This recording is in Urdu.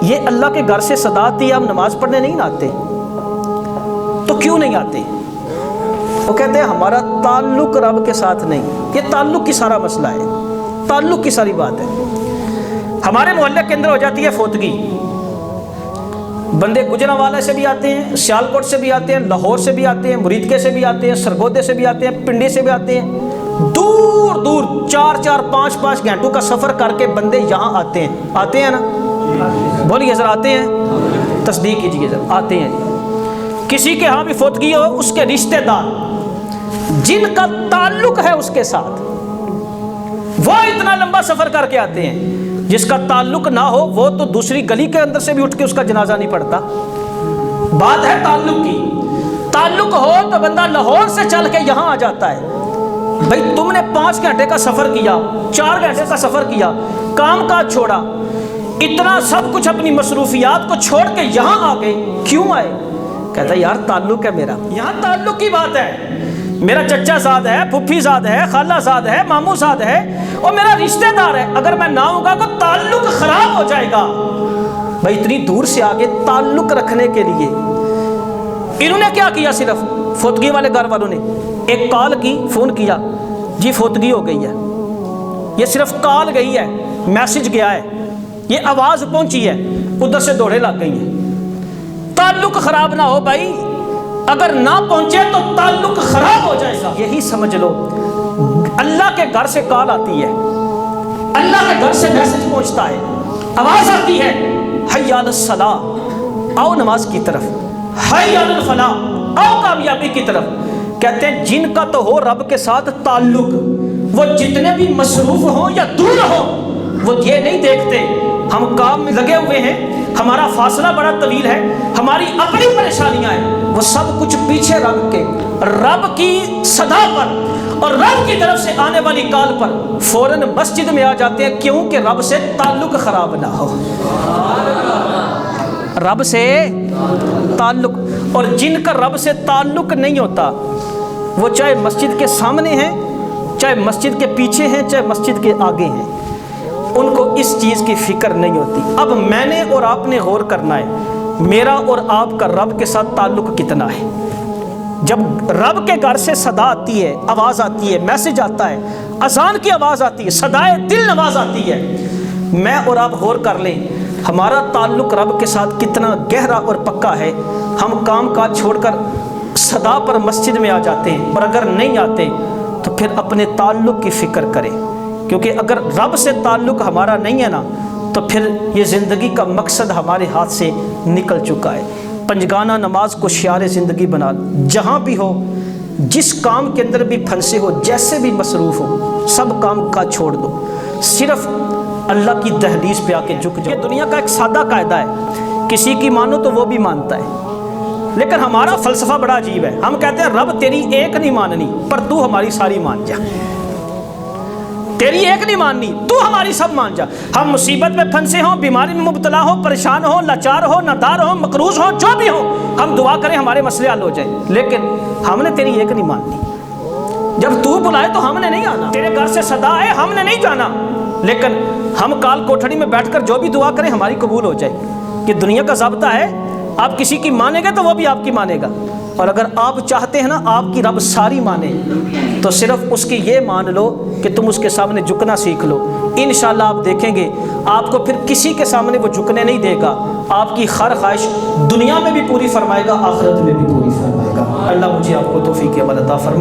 یہ اللہ کے گھر سے صدا آتی ہے، ہم نماز پڑھنے نہیں آتے، تو کیوں نہیں آتے؟ وہ کہتے ہیں ہمارا تعلق رب کے ساتھ نہیں۔ یہ تعلق کی سارا مسئلہ ہے، تعلق کی ساری بات ہے۔ ہمارے محلے کے اندر ہو جاتی ہے فوتگی، بندے گجرانوالے سے بھی آتے ہیں، سیالکوٹ سے بھی آتے ہیں، لاہور سے بھی آتے ہیں، مریدکے سے بھی آتے ہیں، سرگودے سے بھی آتے ہیں، پنڈی سے بھی آتے ہیں، دور دور 4-4 5-5 گھنٹوں کا سفر کر کے بندے یہاں آتے ہیں نا؟ بولیے ذرا، آتے ہیں؟ تصدیق کیجیے ذرا، آتے ہیں۔ کسی کے ہاں بھی فوتگی ہو، اس کے رشتہ دار جن کا تعلق ہے اس کے ساتھ، وہ اتنا لمبا سفر کر کے آتے ہیں۔ جس کا تعلق نہ ہو وہ تو دوسری گلی کے اندر سے بھی اٹھ کے اس کا جنازہ نہیں پڑتا۔ بات ہے تعلق کی، تعلق ہو تو بندہ لاہور سے چل کے یہاں آ جاتا ہے۔ بھئی تم نے 5 گھنٹے کا سفر کیا، 4 گھنٹے کا سفر کیا، کام کاج چھوڑا، اتنا سب کچھ اپنی مصروفیات کو چھوڑ کے یہاں آ گئے، کیوں آئے؟ کہتا ہے یار تعلق ہے میرا، یہاں تعلق کی بات ہے، میرا چچا زاد ہے، پھپھی زاد ہے، خالہ زاد ہے، ماموں زاد ہے، اور میرا رشتہ دار ہے، اگر میں نہ آؤں گا تو تعلق خراب ہو جائے گا۔ بھائی اتنی دور سے آگے تعلق رکھنے کے لیے انہوں نے کیا کیا؟ صرف فوتگی والے گھر والوں نے ایک کال کی، فون کیا، جی فوتگی ہو گئی ہے۔ یہ صرف کال گئی ہے، میسج گیا ہے، یہ آواز پہنچی ہے، ادھر سے دوڑے لگ گئی ہیں۔ تعلق خراب نہ ہو بھائی، اگر نہ پہنچے تو تعلق خراب ہو جائے گا۔ یہی سمجھ لو، اللہ کے گھر سے کال آتی ہے، اللہ کے گھر سے میسج پہنچتا ہے، آواز آتی ہے، حی علی الصلاۃ، آؤ نماز کی طرف، حی علی الفلاح، آؤ کامیابی کی طرف۔ کہتے ہیں جن کا تو ہو رب کے ساتھ تعلق، وہ جتنے بھی مصروف ہوں یا دور ہوں، وہ یہ نہیں دیکھتے ہم کام میں لگے ہوئے ہیں، ہمارا فاصلہ بڑا طویل ہے، ہماری اپنی پریشانیاں ہیں، وہ سب کچھ پیچھے رکھ کے رب کی صدا پر اور رب کی طرف سے آنے والی کال پر فوراً مسجد میں آ جاتے ہیں، کیوں کہ رب سے تعلق خراب نہ ہو۔ رب سے تعلق، اور جن کا رب سے تعلق نہیں ہوتا وہ چاہے مسجد کے سامنے ہیں، چاہے مسجد کے پیچھے ہیں، چاہے مسجد کے آگے ہیں، ان کو اس چیز کی فکر نہیں ہوتی۔ اب میں نے اور آپ نے غور کرنا ہے، میرا اور آپ کا رب کے ساتھ تعلق کتنا ہے؟ جب رب کے گھر سے صدا آتی ہے، آواز آتی ہے، میسج آتا ہے، اذان کی آواز آتی ہے، صدائے دل نواز آتی ہے، میں اور آپ غور کر لیں ہمارا تعلق رب کے ساتھ کتنا گہرا اور پکا ہے۔ ہم کام کاج چھوڑ کر صدا پر مسجد میں آ جاتے ہیں، اور اگر نہیں آتے تو پھر اپنے تعلق کی فکر کریں، کیونکہ اگر رب سے تعلق ہمارا نہیں ہے نا تو پھر یہ زندگی کا مقصد ہمارے ہاتھ سے نکل چکا ہے۔ پنجگانہ نماز کو شعار زندگی بنا لو، جہاں بھی ہو، جس کام کے اندر بھی پھنسے ہو، جیسے بھی مصروف ہو، سب کام کا چھوڑ دو، صرف اللہ کی دہلیز پہ آ کے جھک جاؤ۔ یہ دنیا کا ایک سادہ قاعدہ ہے، کسی کی مانو تو وہ بھی مانتا ہے، لیکن ہمارا فلسفہ بڑا عجیب ہے۔ ہم کہتے ہیں رب تیری ایک نہیں ماننی، پر تو ہماری ساری مان جا، تیری ایک نہیں ماننی، تو ہماری سب مان جا۔ ہم مصیبت میں پھنسے ہوں، بیماری میں مبتلا ہوں، پریشان ہوں، لاچار ہوں، نادار ہوں، مقروض ہوں، جو بھی ہوں، ہم دعا کریں ہمارے مسئلے حل ہو جائیں، لیکن ہم نے تیری ایک نہیں ماننی۔ جب تو بلائے تو ہم نے نہیں آنا، تیرے گھر سے صدا آئے ہم نے نہیں جانا، لیکن ہم کال کوٹھڑی میں بیٹھ کر جو بھی دعا کریں ہماری قبول ہو جائے۔ یہ دنیا کا ضابطہ ہے، آپ کسی کی مانیں گے تو وہ بھی آپ کی مانے گا، اور اگر آپ چاہتے ہیں نا آپ کی رب ساری مانے تو صرف اس کی یہ مان لو کہ تم اس کے سامنے جھکنا سیکھ لو، انشاءاللہ آپ دیکھیں گے آپ کو پھر کسی کے سامنے وہ جھکنے نہیں دے گا، آپ کی ہر خواہش دنیا میں بھی پوری فرمائے گا، آخرت میں بھی پوری فرمائے گا۔ اللہ مجھے آپ کو توفیق عمل عطا فرمائے۔